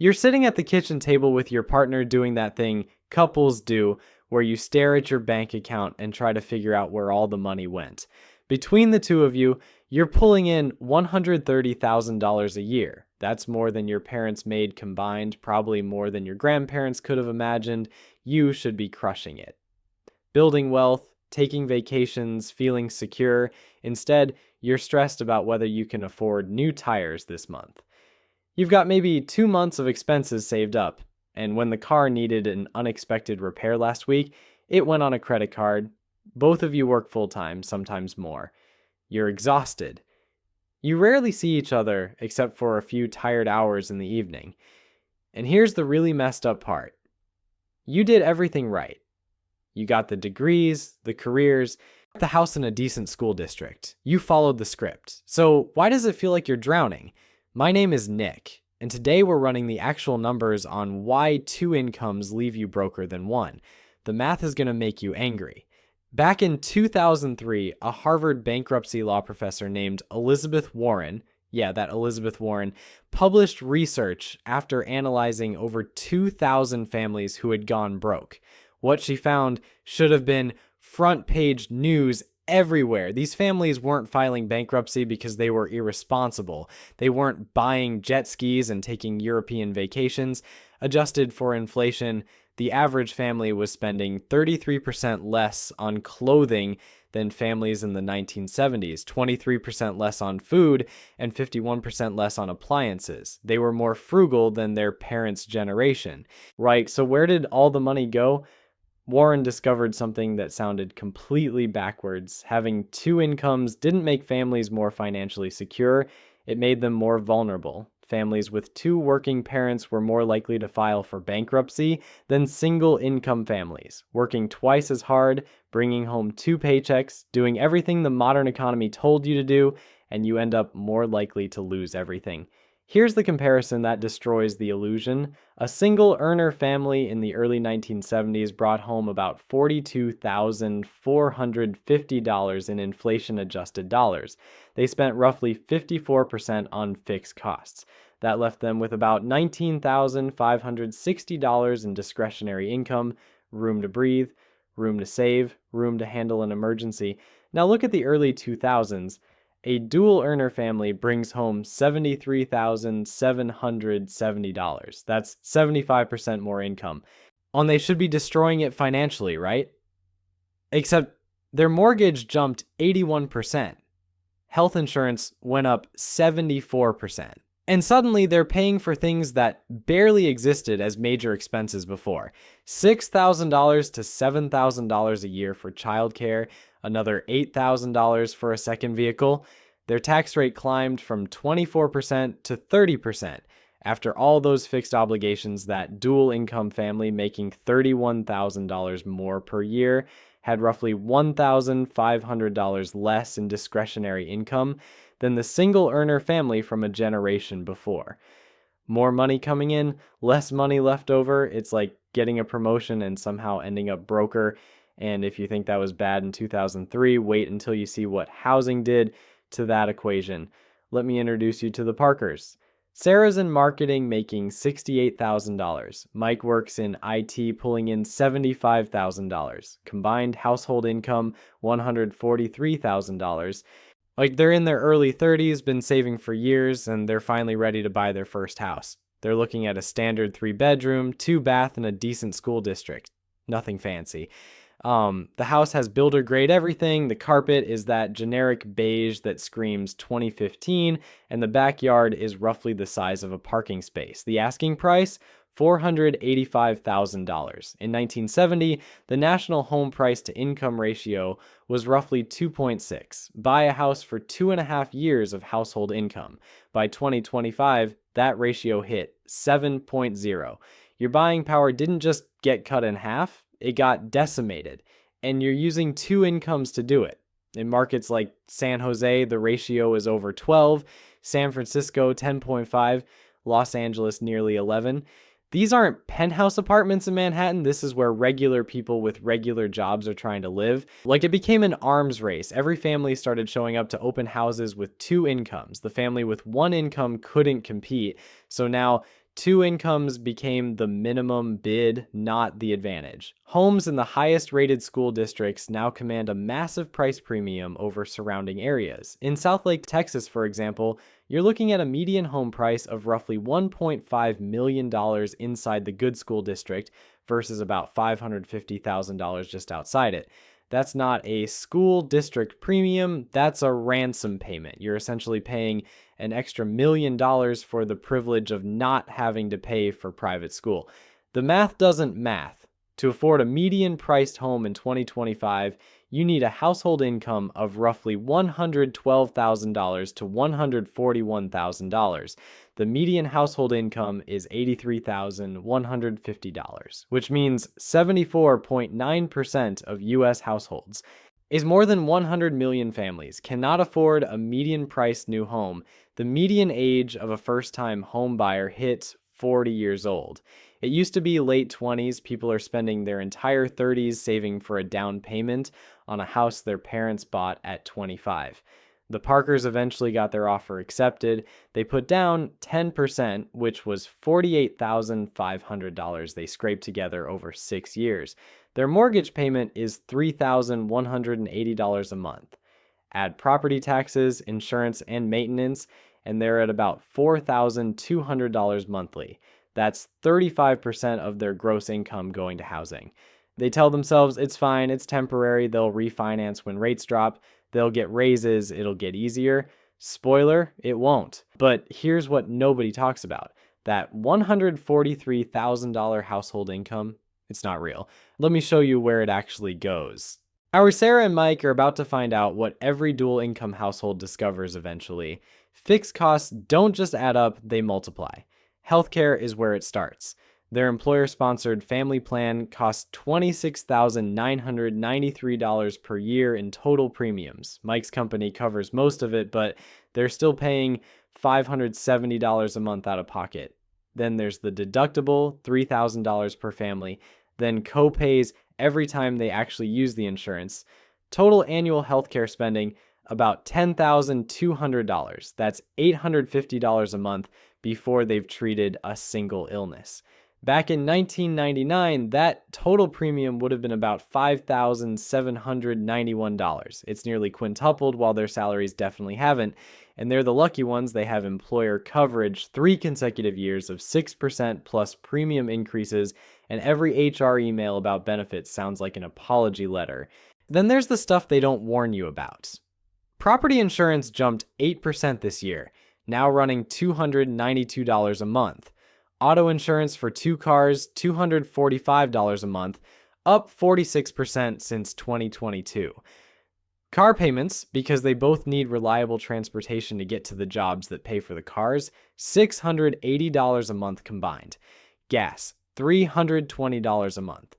You're sitting at the kitchen table with your partner doing that thing couples do, where you stare at your bank account and try to figure out where all the money went. Between the two of you, you're pulling in $130,000 a year. That's more than your parents made combined, probably more than your grandparents could have imagined. You should be crushing it. Building wealth, taking vacations, feeling secure. Instead, you're stressed about whether you can afford new tires this month. You've got maybe 2 months of expenses saved up, and when the car needed an unexpected repair last week, it went on a credit card. Both of you work full-time, sometimes more. You're exhausted. You rarely see each other except for a few tired hours in the evening. And here's the really messed up part. You did everything right. You got the degrees, the careers, the house in a decent school district. You followed the script. So why does it feel like you're drowning? My name is Nick, and today we're running the actual numbers on why 2 incomes leave you broker than 1. The math is going to make you angry. Back in 2003, a Harvard bankruptcy law professor named Elizabeth Warren, published research after analyzing over 2,000 families who had gone broke. What she found should have been front page news everywhere. These families weren't filing bankruptcy because they were irresponsible. They weren't buying jet skis and taking European vacations. Adjusted for inflation, the average family was spending 33% less on clothing than families in the 1970s, 23% less on food, and 51% less on appliances. They were more frugal than their parents' generation. Right, so where did all the money go? Warren discovered something that sounded completely backwards. Having 2 incomes didn't make families more financially secure, it made them more vulnerable. Families with 2 working parents were more likely to file for bankruptcy than single-income families, working twice as hard, bringing home 2 paychecks, doing everything the modern economy told you to do, and you end up more likely to lose everything. Here's the comparison that destroys the illusion. A single earner family in the early 1970s brought home about $42,450 in inflation-adjusted dollars. They spent roughly 54% on fixed costs. That left them with about $19,560 in discretionary income, room to breathe, room to save, room to handle an emergency. Now look at the early 2000s. A dual earner family brings home $73,770. That's 75% more income. And they should be destroying it financially, right? Except their mortgage jumped 81%. Health insurance went up 74%. And suddenly they're paying for things that barely existed as major expenses before. $6,000 to $7,000 a year for childcare, another $8,000 for a second vehicle. Their tax rate climbed from 24% to 30%. After all those fixed obligations, that dual income family making $31,000 more per year had roughly $1,500 less in discretionary income than the single earner family from a generation before. More money coming in, less money left over. It's like getting a promotion and somehow ending up broker. And if you think that was bad in 2003, wait until you see what housing did to that equation. Let me introduce you to the Parkers. Sarah's in marketing making $68,000. Mike works in IT pulling in $75,000. Combined household income, $143,000. Like they're in their early 30s, been saving for years, and they're finally ready to buy their first house. They're looking at a standard 3-bedroom, 2-bath, and a decent school district. Nothing fancy. The house has builder grade everything. The carpet is that generic beige that screams 2015, and the backyard is roughly the size of a parking space. The asking price, $485,000. In 1970, the national home price to income ratio was roughly 2.6. Buy a house for 2.5 years of household income. By 2025, that ratio hit 7.0. Your buying power didn't just get cut in half, it got decimated, and you're using 2 incomes to do it. In markets like San Jose, the ratio is over 12, San Francisco 10.5, Los Angeles nearly 11. These aren't penthouse apartments in Manhattan. This is where regular people with regular jobs are trying to live. Like, it became an arms race. Every family started showing up to open houses with 2 incomes. The family with 1 income couldn't compete. So now Two incomes became the minimum bid, not the advantage. Homes in the highest rated school districts now command a massive price premium over surrounding areas. In Southlake, Texas, for example, you're looking at a median home price of roughly $1.5 million inside the good school district versus about $550,000 just outside it. That's not a school district premium, that's a ransom payment. You're essentially paying an extra $1 million for the privilege of not having to pay for private school. The math doesn't math. To afford a median priced home in 2025, you need a household income of roughly $112,000 to $141,000. The median household income is $83,150, which means 74.9% of US households is more than 100 million families cannot afford a median priced new home. The median age of a first-time home buyer hits 40 years old. It used to be late 20s. People are spending their entire 30s saving for a down payment on a house their parents bought at 25. The Parkers eventually got their offer accepted. They put down 10%, which was $48,500 they scraped together over 6 years. Their mortgage payment is $3,180 a month. Add property taxes, insurance, and maintenance, and they're at about $4,200 monthly. That's 35% of their gross income going to housing. They tell themselves it's fine, it's temporary, they'll refinance when rates drop, they'll get raises, it'll get easier. Spoiler, it won't. But here's what nobody talks about. That $143,000 household income, it's not real. Let me show you where it actually goes. Our Sarah and Mike are about to find out what every dual income household discovers eventually. Fixed costs don't just add up, they multiply. Healthcare is where it starts. Their employer-sponsored family plan costs $26,993 per year in total premiums. Mike's company covers most of it, but they're still paying $570 a month out of pocket. Then there's the deductible, $3,000 per family. Then co-pays every time they actually use the insurance. Total annual healthcare spending, about $10,200. That's $850 a month before they've treated a single illness. Back in 1999, that total premium would have been about $5,791. It's nearly quintupled, while their salaries definitely haven't. And they're the lucky ones. They have employer coverage 3 consecutive years of 6% plus premium increases, and every HR email about benefits sounds like an apology letter. Then there's the stuff they don't warn you about. Property insurance jumped 8% this year, now running $292 a month. Auto insurance for 2 cars, $245 a month, up 46% since 2022. Car payments, because they both need reliable transportation to get to the jobs that pay for the cars, $680 a month combined. Gas, $320 a month.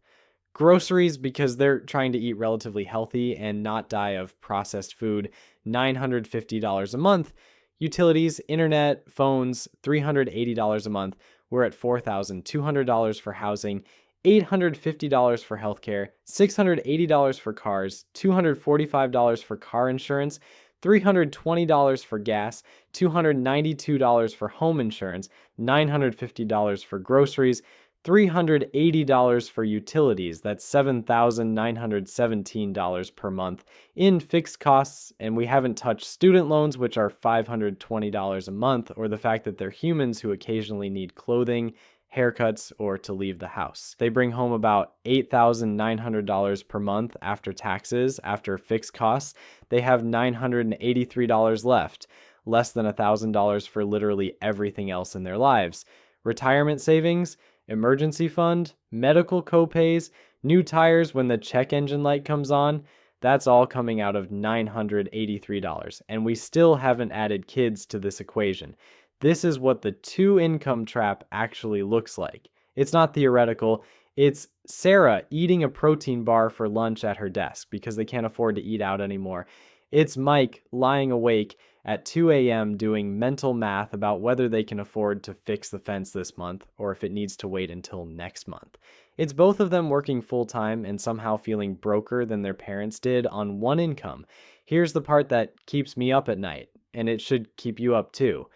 Groceries, because they're trying to eat relatively healthy and not die of processed food, $950 a month. Utilities, internet, phones, $380 a month. We're at $4,200 for housing, $850 for healthcare, $680 for cars, $245 for car insurance, $320 for gas, $292 for home insurance, $950 for groceries, $380 for utilities. That's $7,917 per month in fixed costs, and we haven't touched student loans, which are $520 a month, or the fact that they're humans who occasionally need clothing, haircuts, or to leave the house. They bring home about $8,900 per month after taxes. After fixed costs, they have $983 left, less than $1,000 for literally everything else in their lives. Retirement savings, emergency fund, medical copays, new tires when the check engine light comes on, that's all coming out of $983. And we still haven't added kids to this equation. This is what the 2-income trap actually looks like. It's not theoretical. It's Sarah eating a protein bar for lunch at her desk because they can't afford to eat out anymore. It's Mike lying awake at 2 a.m. doing mental math about whether they can afford to fix the fence this month or if it needs to wait until next month. It's both of them working full-time and somehow feeling broker than their parents did on one income. Here's the part that keeps me up at night, and it should keep you up too.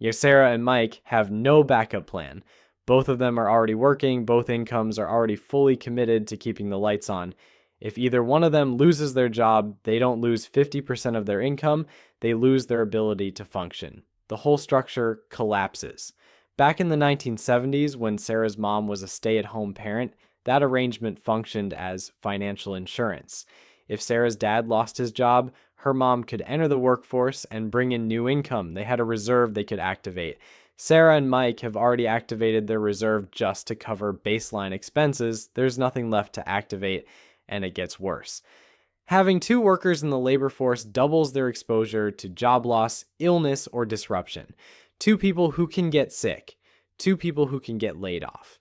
Sarah and Mike have no backup plan. Both of them are already working, both incomes are already fully committed to keeping the lights on. If either one of them loses their job, they don't lose 50% of their income, they lose their ability to function. The whole structure collapses. Back in the 1970s, when Sarah's mom was a stay-at-home parent, that arrangement functioned as financial insurance. If Sarah's dad lost his job, her mom could enter the workforce and bring in new income. They had a reserve they could activate. Sarah and Mike have already activated their reserve just to cover baseline expenses. There's nothing left to activate, and it gets worse. Having two workers in the labor force doubles their exposure to job loss, illness, or disruption. Two people who can get sick. Two people who can get laid off.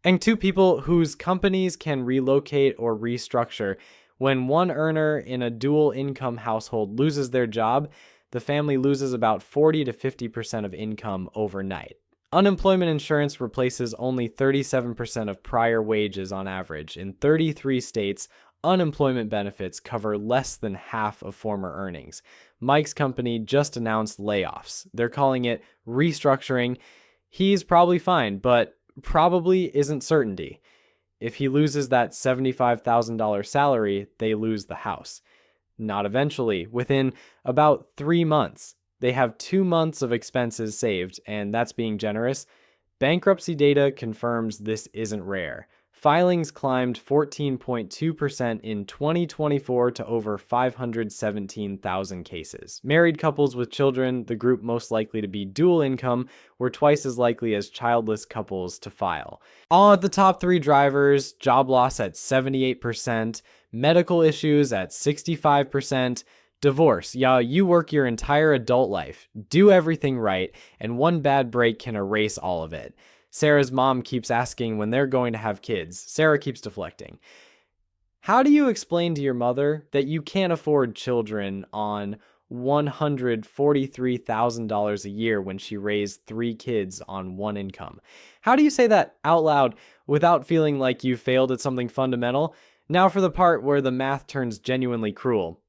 And two people whose companies can relocate or restructure. When one earner in a dual income household loses their job, the family loses about 40 to 50% of income overnight. Unemployment insurance replaces only 37% of prior wages on average. In 33 states, unemployment benefits cover less than half of former earnings. Mike's company just announced layoffs. They're calling it restructuring. He's probably fine, but probably isn't certainty. If he loses that $75,000 salary, they lose the house. Not eventually. Within about 3 months, they have 2 months of expenses saved, and that's being generous. Bankruptcy data confirms this isn't rare. Filings climbed 14.2% in 2024 to over 517,000 cases. Married couples with children, the group most likely to be dual income, were twice as likely as childless couples to file. All at the top 3 drivers: job loss at 78%, medical issues at 65%, divorce. Yeah, you work your entire adult life, do everything right, and one bad break can erase all of it. Sarah's mom keeps asking when they're going to have kids. Sarah keeps deflecting. How do you explain to your mother that you can't afford children on $143,000 a year when she raised 3 kids on one income? How do you say that out loud without feeling like you failed at something fundamental? Now for the part where the math turns genuinely cruel.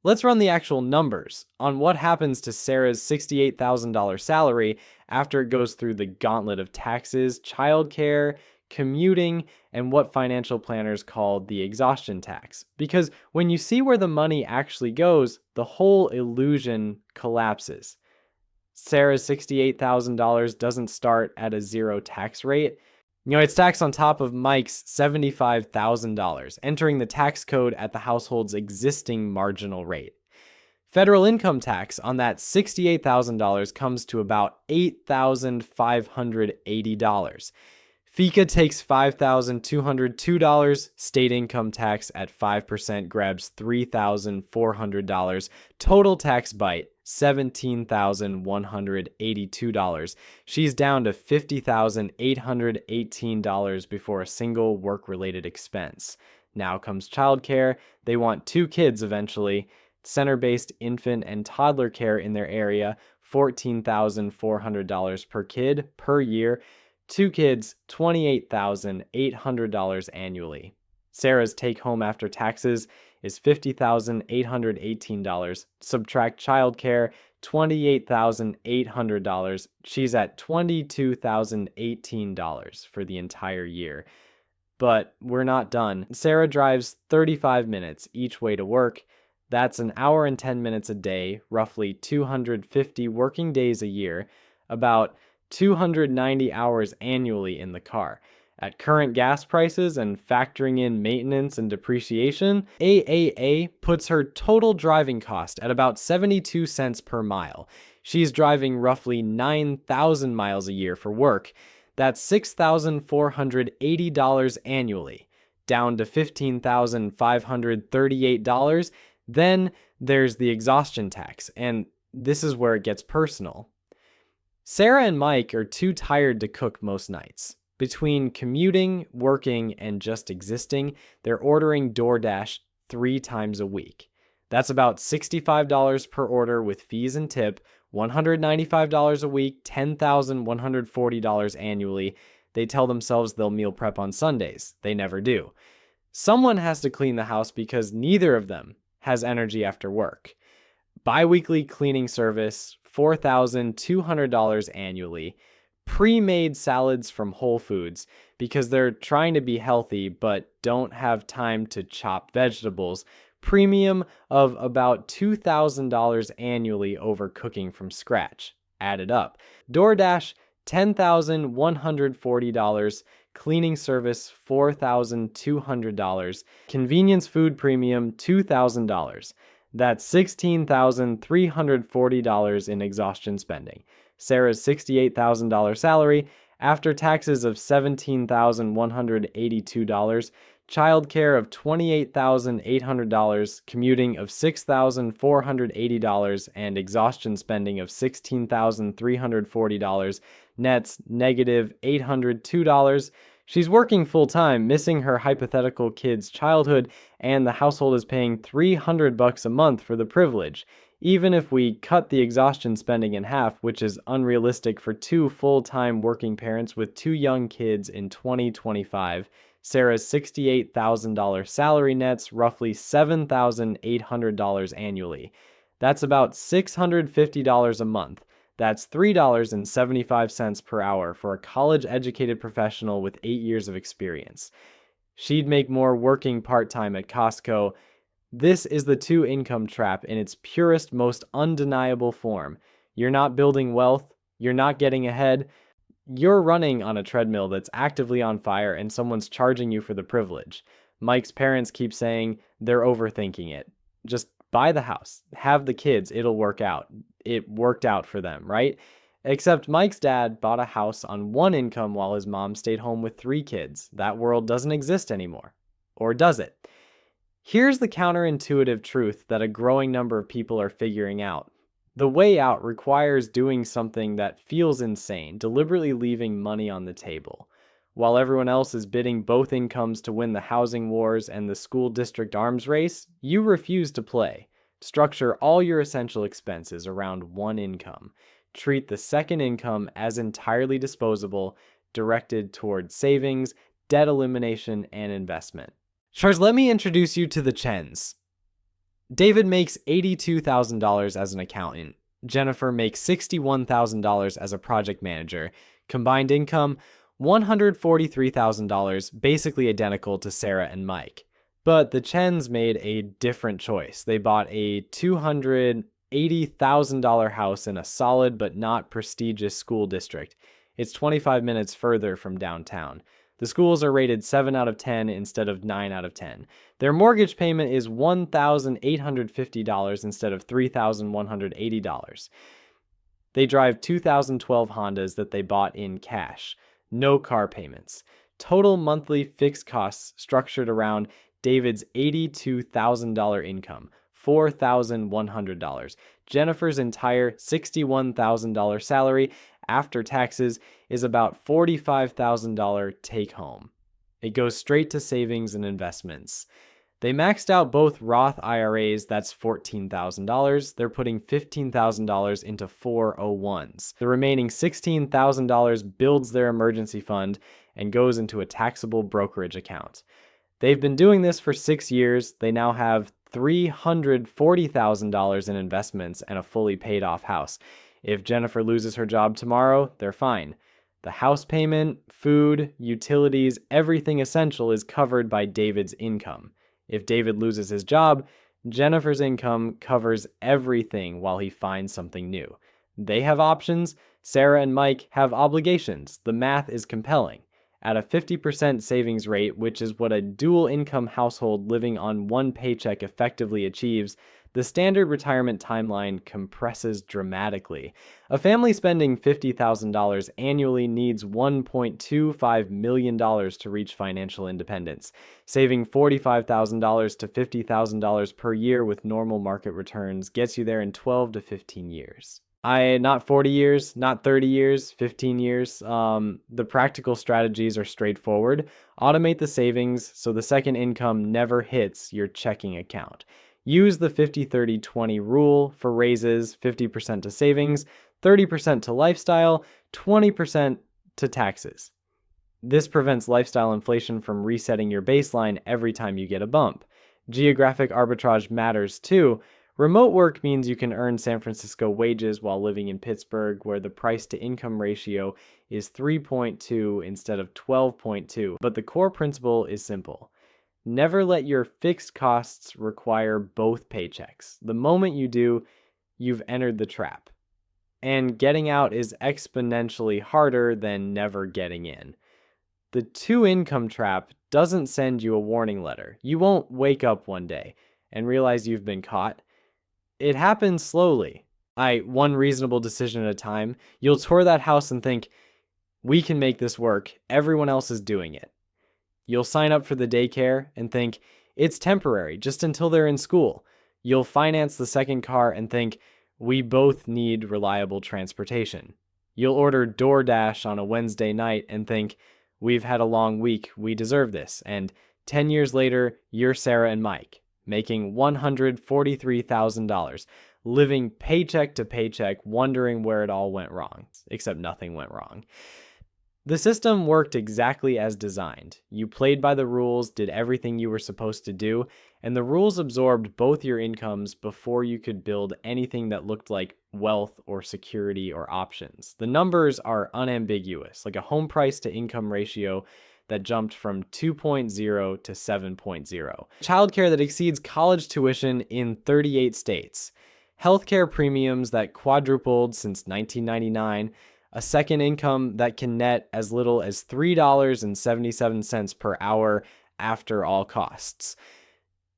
Let's run the actual numbers on what happens to Sarah's $68,000 salary after it goes through the gauntlet of taxes, childcare, commuting, and what financial planners call the exhaustion tax. Because when you see where the money actually goes, the whole illusion collapses. Sarah's $68,000 doesn't start at a 0 tax rate. It's taxed on top of Mike's $75,000, entering the tax code at the household's existing marginal rate. Federal income tax on that $68,000 comes to about $8,580. FICA takes $5,202. State income tax at 5% grabs $3,400. Total tax bite, $17,182. She's down to $50,818 before a single work-related expense. Now comes childcare. They want 2 kids eventually. Center-based infant and toddler care in their area, $14,400 per kid per year. 2 kids, $28,800 annually. Sarah's take-home after taxes is $50,818. Subtract childcare, $28,800. She's at $22,018 for the entire year. But we're not done. Sarah drives 35 minutes each way to work. That's an hour and 10 minutes a day, roughly 250 working days a year, about 290 hours annually in the car. At current gas prices and factoring in maintenance and depreciation, AAA puts her total driving cost at about 72 cents per mile. She's driving roughly 9,000 miles a year for work. That's $6,480 annually, down to $15,538. Then there's the exhaustion tax, and this is where it gets personal. Sarah and Mike are too tired to cook most nights. Between commuting, working, and just existing, they're ordering DoorDash 3 times a week. That's about $65 per order with fees and tip, $195 a week, $10,140 annually. They tell themselves they'll meal prep on Sundays. They never do. Someone has to clean the house because neither of them has energy after work. Bi-weekly cleaning service, $4,200 annually. Pre-made salads from Whole Foods because they're trying to be healthy but don't have time to chop vegetables. Premium of about $2,000 annually over cooking from scratch. Added up. DoorDash, $10,140. Cleaning service, $4,200. Convenience food premium, $2,000. That's $16,340 in exhaustion spending. Sarah's $68,000 salary, after taxes of $17,182, childcare of $28,800, commuting of $6,480, and exhaustion spending of $16,340, nets negative $802. She's working full-time, missing her hypothetical kid's childhood, and the household is paying $300 a month for the privilege. Even if we cut the exhaustion spending in half, which is unrealistic for two full-time working parents with two young kids in 2025, Sarah's $68,000 salary nets roughly $7,800 annually. That's about $650 a month. That's $3.75 per hour for a college-educated professional with 8 years of experience. She'd make more working part-time at Costco. This is the two-income trap in its purest, most undeniable form. You're not building wealth. You're not getting ahead. You're running on a treadmill that's actively on fire and someone's charging you for the privilege. Mike's parents keep saying they're overthinking it. Just buy the house. Have the kids. It'll work out. It worked out for them, right? Except Mike's dad bought a house on one income while his mom stayed home with 3 kids. That world doesn't exist anymore. Or does it? Here's the counterintuitive truth that a growing number of people are figuring out. The way out requires doing something that feels insane, deliberately leaving money on the table. While everyone else is bidding both incomes to win the housing wars and the school district arms race, you refuse to play. Structure all your essential expenses around one income. Treat the second income as entirely disposable, directed toward savings, debt elimination, and investment. Charles, let me introduce you to the Chens. David makes $82,000 as an accountant. Jennifer makes $61,000 as a project manager. Combined income, $143,000, basically identical to Sarah and Mike. But the Chens made a different choice. They bought a $280,000 house in a solid but not prestigious school district. It's 25 minutes further from downtown. The schools are rated 7 out of 10 instead of 9 out of 10. Their mortgage payment is $1,850 instead of $3,180. They drive 2012 Hondas that they bought in cash. No car payments. Total monthly fixed costs structured around David's $82,000 income, $4,100. Jennifer's entire $61,000 salary after taxes is about $45,000 take home. It goes straight to savings and investments. They maxed out both Roth IRAs, that's $14,000. They're putting $15,000 into 401s. The remaining $16,000 builds their emergency fund and goes into a taxable brokerage account. They've been doing this for 6 years. They now have $340,000 in investments and a fully paid off house. If Jennifer loses her job tomorrow, they're fine. The house payment, food, utilities, everything essential is covered by David's income. If David loses his job, Jennifer's income covers everything while he finds something new. They have options. Sarah and Mike have obligations. The math is compelling. At a 50% savings rate, which is what a dual income household living on one paycheck effectively achieves, the standard retirement timeline compresses dramatically. A family spending $50,000 annually needs $1.25 million to reach financial independence. Saving $45,000 to $50,000 per year with normal market returns gets you there in 12 to 15 years. Not 40 years, not 30 years, 15 years. The practical strategies are straightforward. Automate the savings so the second income never hits your checking account. Use the 50-30-20 rule for raises, 50% to savings, 30% to lifestyle, 20% to taxes. This prevents lifestyle inflation from resetting your baseline every time you get a bump. Geographic arbitrage matters too. Remote work means you can earn San Francisco wages while living in Pittsburgh, where the price to income ratio is 3.2 instead of 12.2. But the core principle is simple. Never let your fixed costs require both paychecks. The moment you do, you've entered the trap. And getting out is exponentially harder than never getting in. The two income trap doesn't send you a warning letter. You won't wake up one day and realize you've been caught. It happens slowly. One reasonable decision at a time. You'll tour that house and think, we can make this work. Everyone else is doing it. You'll sign up for the daycare and think, it's temporary, just until they're in school. You'll finance the second car and think, we both need reliable transportation. You'll order DoorDash on a Wednesday night and think, we've had a long week, we deserve this. And 10 years later, you're Sarah and Mike, making $143,000, living paycheck to paycheck, wondering where it all went wrong, except nothing went wrong. The system worked exactly as designed. You played by the rules, did everything you were supposed to do, and the rules absorbed both your incomes before you could build anything that looked like wealth or security or options. The numbers are unambiguous, like a home price to income ratio that jumped from 2.0 to 7.0. Childcare that exceeds college tuition in 38 states. Healthcare premiums that quadrupled since 1999. A second income that can net as little as $3.77 per hour after all costs.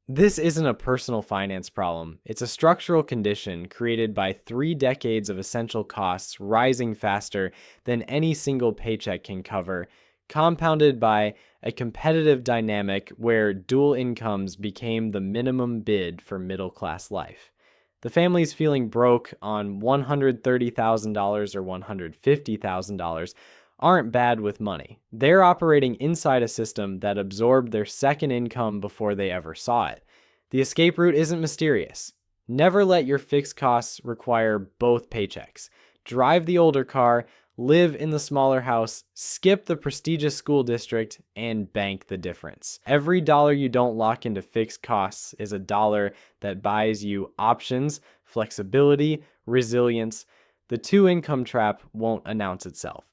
This isn't a personal finance problem. It's a structural condition created by 3 decades of essential costs rising faster than any single paycheck can cover, compounded by a competitive dynamic where dual incomes became the minimum bid for middle-class life. The families feeling broke on $130,000 or $150,000 aren't bad with money. They're operating inside a system that absorbed their second income before they ever saw it. The escape route isn't mysterious. Never let your fixed costs require both paychecks. Drive the older car, live in the smaller house, skip the prestigious school district, and bank the difference. Every dollar you don't lock into fixed costs is a dollar that buys you options, flexibility, resilience. The two income trap won't announce itself.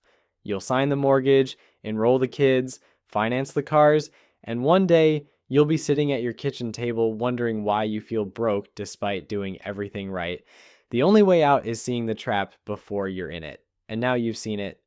You'll sign the mortgage, enroll the kids, finance the cars, and one day you'll be sitting at your kitchen table wondering why you feel broke despite doing everything right. The only way out is seeing the trap before you're in it. And now you've seen it,